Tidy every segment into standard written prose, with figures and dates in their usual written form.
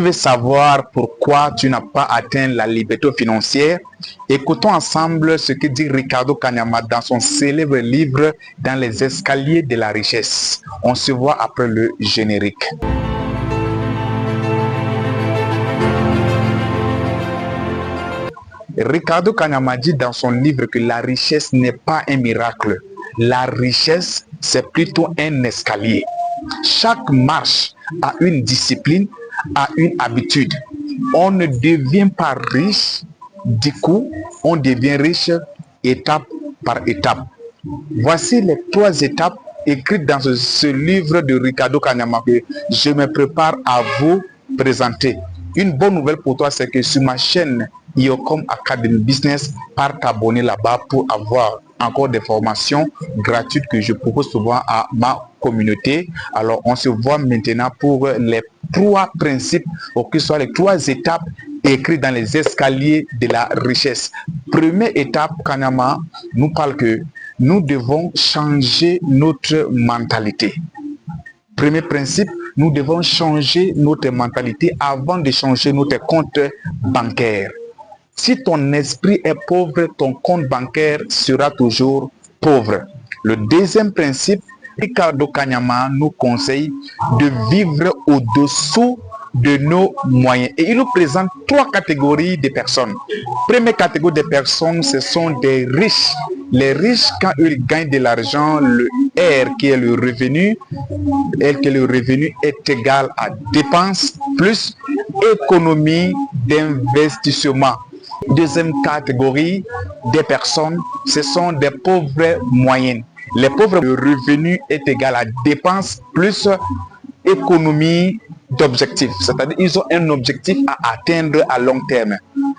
Tu veux savoir pourquoi tu n'as pas atteint la liberté financière? Écoutons ensemble ce que dit Ricardo Kanyama dans son célèbre livre Dans les escaliers de la richesse. On se voit après le générique. Ricardo Kanyama dit dans son livre que la richesse n'est pas un miracle. La richesse, c'est plutôt un escalier. Chaque marche a une discipline, a une habitude. On ne devient pas riche, du coup, on devient riche étape par étape. Voici les 3 étapes écrites dans ce livre de Ricardo Kanyama que je me prépare à vous présenter. Une bonne nouvelle pour toi, c'est que sur ma chaîne Iocom Academy Business, pars t'abonner là-bas pour avoir encore des formations gratuites que je propose souvent à ma communauté. Alors, on se voit maintenant pour les 3 principes, ou que ce soit les 3 étapes écrites dans les escaliers de la richesse. Première étape, Kanyama nous parle que nous devons changer notre mentalité. Premier principe, nous devons changer notre mentalité avant de changer notre compte bancaire. Si ton esprit est pauvre, ton compte bancaire sera toujours pauvre. Le deuxième principe, Ricardo Kanyama nous conseille de vivre au-dessous de nos moyens. Et il nous présente 3 catégories de personnes. Première catégorie de personnes, ce sont des riches. Les riches, quand ils gagnent de l'argent, le R qui est le revenu, est égal à dépenses plus économie d'investissement. Deuxième catégorie des personnes, ce sont des pauvres moyennes. Les pauvres, le revenu est égal à dépenses plus économie d'objectifs. C'est-à-dire qu'ils ont un objectif à atteindre à long terme.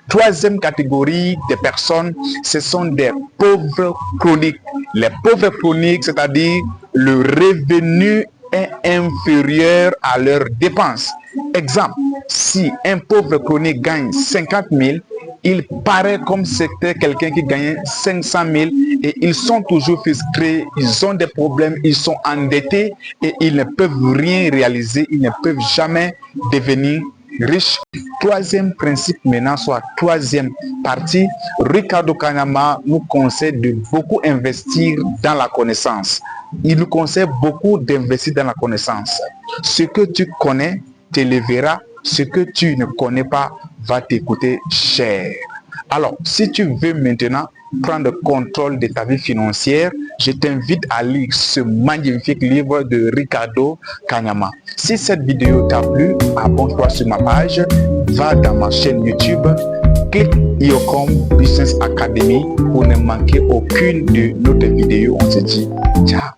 Troisième catégorie de personnes, ce sont des pauvres chroniques. Les pauvres chroniques, c'est-à-dire le revenu est inférieur à leurs dépenses. Exemple, si un pauvre chronique gagne 50 000, il paraît comme si c'était quelqu'un qui gagnait 500 000 et ils sont toujours frustrés, ils ont des problèmes, ils sont endettés et ils ne peuvent rien réaliser, ils ne peuvent jamais devenir riches. Troisième principe maintenant, soit 3e partie, Ricardo Kanyama nous conseille de beaucoup investir dans la connaissance. Il nous conseille beaucoup d'investir dans la connaissance. Ce que tu connais t'élèvera, ce que tu ne connais pas va t'écouter cher. Alors, si tu veux maintenant prendre contrôle de ta vie financière, je t'invite à lire ce magnifique livre de Ricardo Kanyama. Si cette vidéo t'a plu, abonne-toi sur ma page, va dans ma chaîne YouTube, clique Iocom Business Academy pour ne manquer aucune de nos vidéos. On se dit ciao.